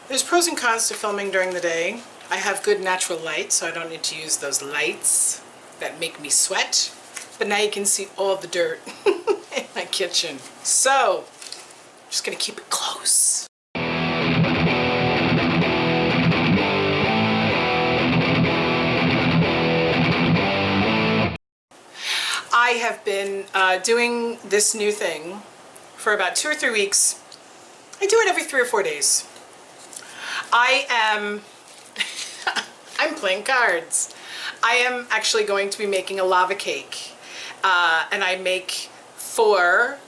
There's pros and cons to filming during the day. I have good natural light, so I don't need to use those lights that make me sweat. But now you can see all the dirt in my kitchen. So, I'm just gonna keep it close. I have been doing this new thing for about 2 or 3 weeks. I do it every 3 or 4 days. I'm playing cards. I am actually going to be making a lava cake. And I make 4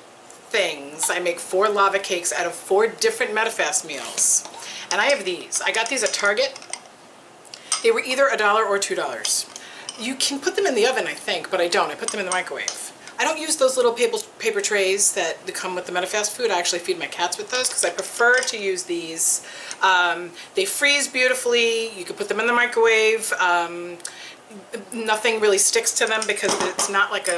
things. I make 4 lava cakes out of 4 different Medifast meals. And I have these. I got these at Target. They were either $1 or $2. You can put them in the oven, I think, but I don't. I put them in the microwave. I don't use those little paper trays that come with the Medifast food. I actually feed my cats with those because I prefer to use these. They freeze beautifully. You can put them in the microwave. Nothing really sticks to them because it's not like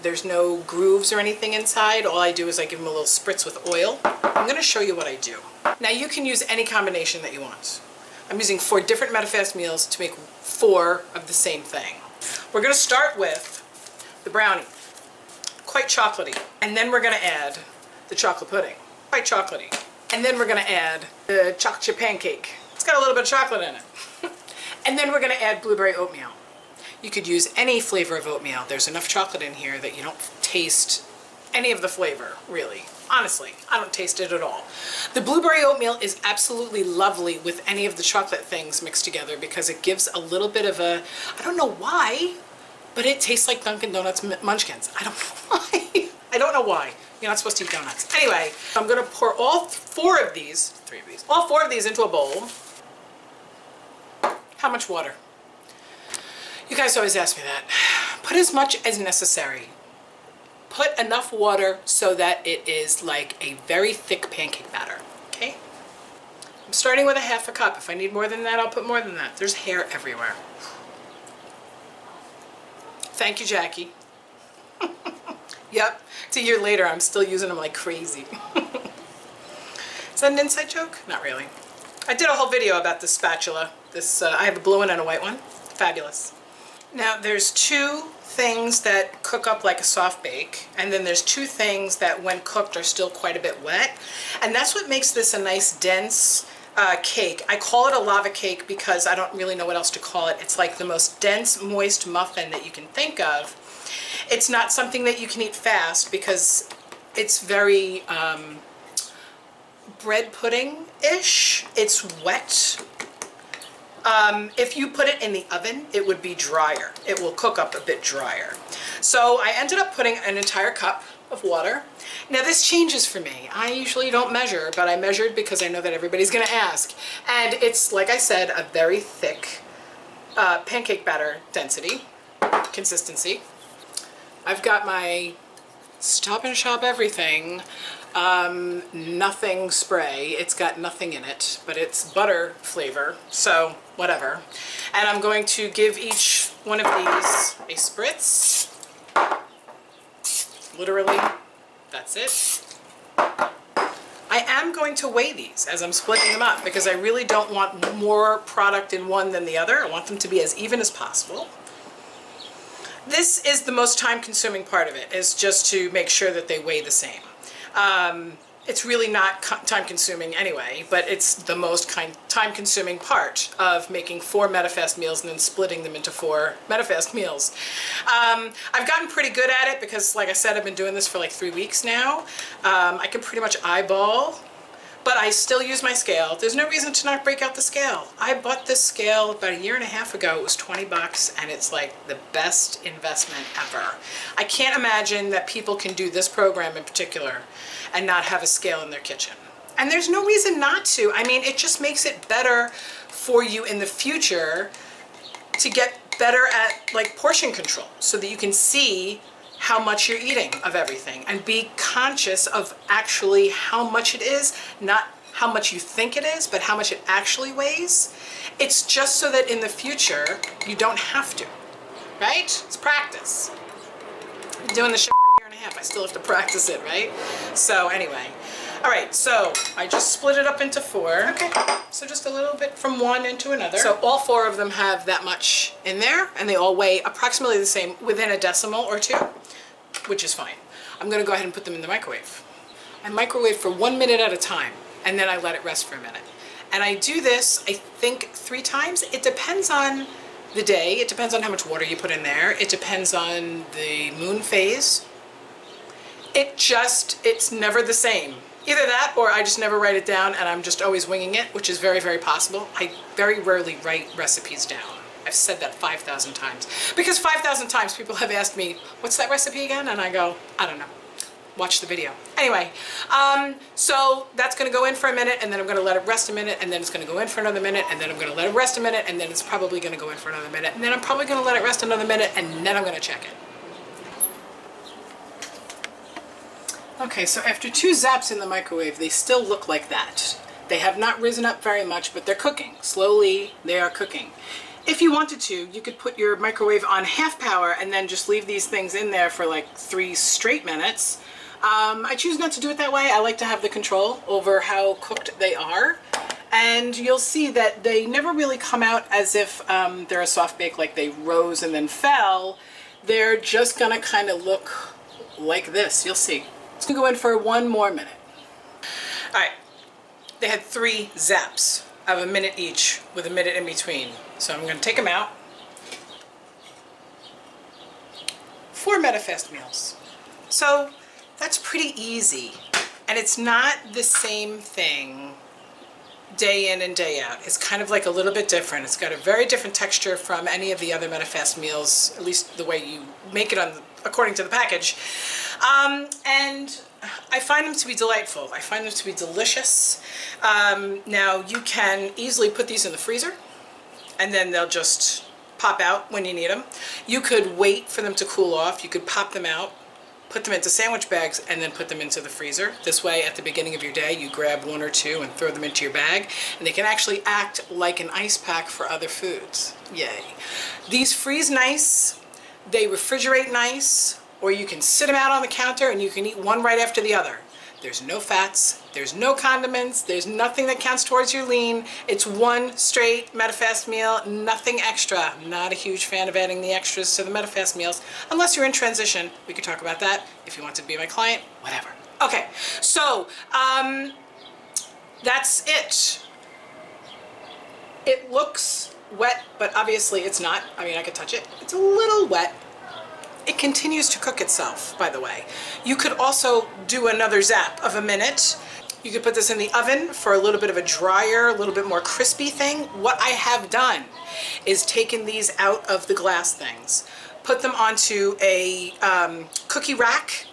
there's no grooves or anything inside. All I do is I give them a little spritz with oil. I'm going to show you what I do. Now you can use any combination that you want. I'm using 4 different Medifast meals to make 4 of the same thing. We're going to start with the brownie, quite chocolatey, and then we're going to add the chocolate pudding, quite chocolatey, and then we're going to add the chocolate chip pancake. It's got a little bit of chocolate in it. And then we're going to add blueberry oatmeal. You could use any flavor of oatmeal. There's enough chocolate in here that you don't taste any of the flavor, really. Honestly, I don't taste it at all. The blueberry oatmeal is absolutely lovely with any of the chocolate things mixed together because it gives a little bit of a, I don't know why, but it tastes like Dunkin' Donuts munchkins. I don't know why. I don't know why. You're not supposed to eat donuts. Anyway, I'm gonna pour all 4 of these into a bowl. How much water? You guys always ask me that. Put as much as necessary. Put enough water so that it is like a very thick pancake batter, okay? I'm starting with a 1/2 cup. If I need more than that, I'll put more than that. There's hair everywhere. Thank you, Jackie. Yep, it's a year later, I'm still using them like crazy. Is that an inside joke? Not really. I did a whole video about this spatula. I have a blue one and a white one. Fabulous. Now there's 2 things that cook up like a soft bake, and then there's 2 things that when cooked are still quite a bit wet, and that's what makes this a nice dense cake. I call it a lava cake because I don't really know what else to call it. It's like the most dense, moist muffin that you can think of. It's not something that you can eat fast because it's very bread pudding-ish. It's wet. If you put it in the oven, it would be drier. It will cook up a bit drier. So I ended up putting an entire cup of water. Now this changes for me. I usually don't measure, but I measured because I know that everybody's gonna ask. And it's, like I said, a very thick pancake batter density, consistency. I've got my Stop and Shop everything. Nothing spray. It's got nothing in it, but it's butter flavor, so whatever. And I'm going to give each one of these a spritz. Literally, that's it. I am going to weigh these as I'm splitting them up because I really don't want more product in one than the other. I want them to be as even as possible. This is the most time-consuming part of it, is just to make sure that they weigh the same. It's really not time-consuming anyway, but it's the most time-consuming part of making 4 Medifast meals and then splitting them into 4 Medifast meals. I've gotten pretty good at it because, like I said, I've been doing this for like 3 weeks now. I can pretty much eyeball, but I still use my scale. There's no reason to not break out the scale. I bought this scale about 1.5 years ago. It was 20 bucks, and it's like the best investment ever. I can't imagine that people can do this program in particular and not have a scale in their kitchen. And there's no reason not to. I mean, it just makes it better for you in the future to get better at like portion control so that you can see how much you're eating of everything and be conscious of actually how much it is, not how much you think it is, but how much it actually weighs. It's just so that in the future you don't have to, right? It's practice. I've been doing this shit for 1.5 years. I still have to practice it, right? So anyway, All right, so I just split it up into 4. Okay. So just a little bit from one into another. So all 4 of them have that much in there, and they all weigh approximately the same, within a decimal or 2, which is fine. I'm gonna go ahead and put them in the microwave. I microwave for 1 minute at a time, and then I let it rest for a minute. And I do this, I think, 3 times. It depends on the day. It depends on how much water you put in there. It depends on the moon phase. It's never the same. Either that or I just never write it down and I'm just always winging it, which is very, very possible. I very rarely write recipes down. I've said that 5,000 times. Because 5,000 times people have asked me, what's that recipe again? And I go, I don't know. Watch the video. Anyway, so that's gonna go in for a minute and then I'm gonna let it rest a minute and then it's gonna go in for another minute and then I'm gonna let it rest a minute and then it's probably gonna go in for another minute and then I'm probably gonna let it rest another minute and then I'm gonna check it. Okay, so after 2 zaps in the microwave, they still look like that. They have not risen up very much, but they're cooking. Slowly, they are cooking. If you wanted to, you could put your microwave on half power and then just leave these things in there for like 3 straight minutes. I choose not to do it that way. I like to have the control over how cooked they are. And you'll see that they never really come out as if they're a soft bake, like they rose and then fell. They're just gonna kind of look like this. You'll see. It's gonna go in for 1 more minute. All right, they had 3 zaps of a minute each with a minute in between. So I'm gonna take them out. 4 Medifast meals. So that's pretty easy. And it's not the same thing day in and day out. It's kind of like a little bit different. It's got a very different texture from any of the other Medifast meals, at least the way you make it according to the package. And I find them to be delightful. I find them to be delicious. Now you can easily put these in the freezer and then they'll just pop out when you need them. You could wait for them to cool off. You could pop them out, put them into sandwich bags, and then put them into the freezer. This way, at the beginning of your day, you grab 1 or 2 and throw them into your bag, and they can actually act like an ice pack for other foods. Yay. These freeze nice, they refrigerate nice, or you can sit them out on the counter and you can eat one right after the other. There's no fats, there's no condiments, there's nothing that counts towards your lean. It's 1 straight Medifast meal, nothing extra. I'm not a huge fan of adding the extras to the Medifast meals, unless you're in transition. We could talk about that. If you want to be my client, whatever. Okay, so that's it. It looks wet, but obviously it's not. I mean, I could touch it. It's a little wet. It continues to cook itself, by the way. You could also do another zap of a minute. You could put this in the oven for a little bit of a drier, a little bit more crispy thing. What I have done is taken these out of the glass things, put them onto a cookie rack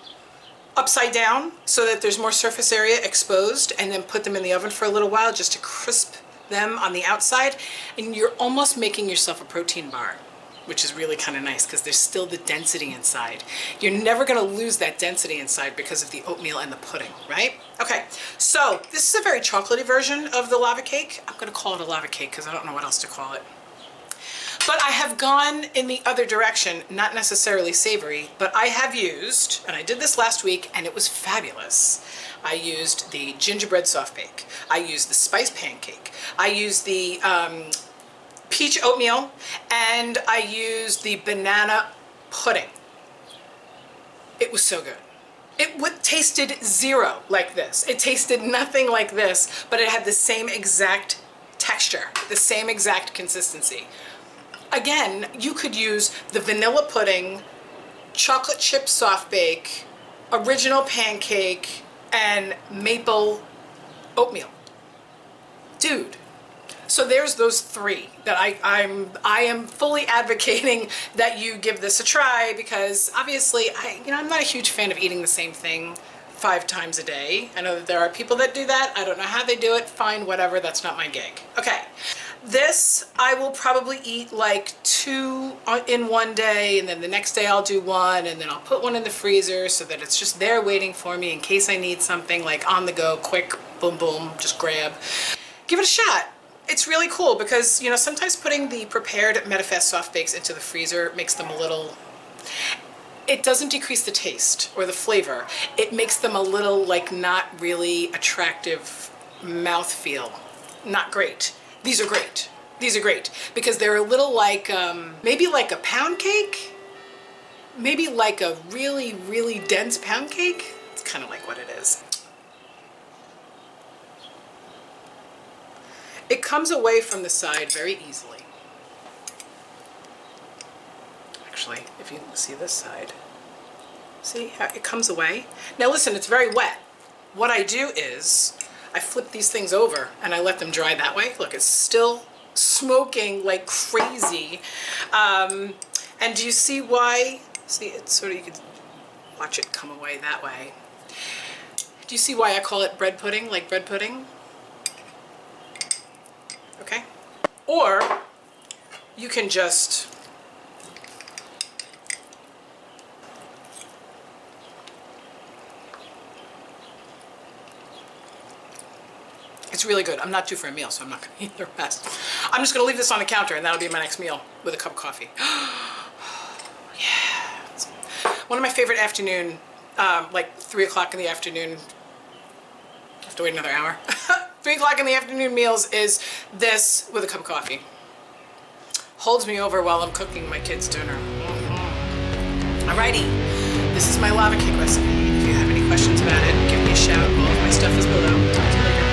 upside down so that there's more surface area exposed, and then put them in the oven for a little while just to crisp them on the outside. And you're almost making yourself a protein bar, which is really kind of nice because there's still the density inside. You're never gonna lose that density inside because of the oatmeal and the pudding, right? Okay, so this is a very chocolatey version of the lava cake. I'm gonna call it a lava cake because I don't know what else to call it. But I have gone in the other direction, not necessarily savory, but I have used, and I did this last week and it was fabulous. I used the gingerbread soft bake. I used the spice pancake. I used the peach oatmeal, and I used the banana pudding. It was so good. It tasted zero like this. It tasted nothing like this, but it had the same exact texture, the same exact consistency. Again, you could use the vanilla pudding, chocolate chip soft bake, original pancake, and maple oatmeal. Dude. So there's those 3 that I am fully advocating that you give this a try, because obviously I'm not a huge fan of eating the same thing 5 times a day. I know that there are people that do that. I don't know how they do it. Fine, whatever, that's not my gig. Okay, this I will probably eat like 2 in one day, and then the next day I'll do 1, and then I'll put 1 in the freezer so that it's just there waiting for me in case I need something like on the go, quick, boom, boom, just grab. Give it a shot. It's really cool because, you know, sometimes putting the prepared Medifast soft bakes into the freezer makes them a little, it doesn't decrease the taste or the flavor. It makes them a little like not really attractive mouthfeel. Not great. These are great. These are great because they're a little like, maybe like a pound cake. Maybe like a really, really dense pound cake. It's kind of like what it is. It comes away from the side very easily. Actually, if you see this side, see how it comes away? Now listen, it's very wet. What I do is I flip these things over and I let them dry that way. Look, it's still smoking like crazy. And do you see why? See, it's sort of, you can watch it come away that way. Do you see why I call it bread pudding, like bread pudding? Okay? Or you can just it's really good. I'm not due for a meal, so I'm not going to eat the rest. I'm just going to leave this on the counter, and that'll be my next meal with a cup of coffee. Yeah. It's one of my favorite afternoon, like 3 o'clock in the afternoon. I have to wait another hour. 3 o'clock in the afternoon meals is this with a cup of coffee. Holds me over while I'm cooking my kids' dinner. Alrighty, this is my lava cake recipe. If you have any questions about it, give me a shout. All of my stuff is below. Talk to you later.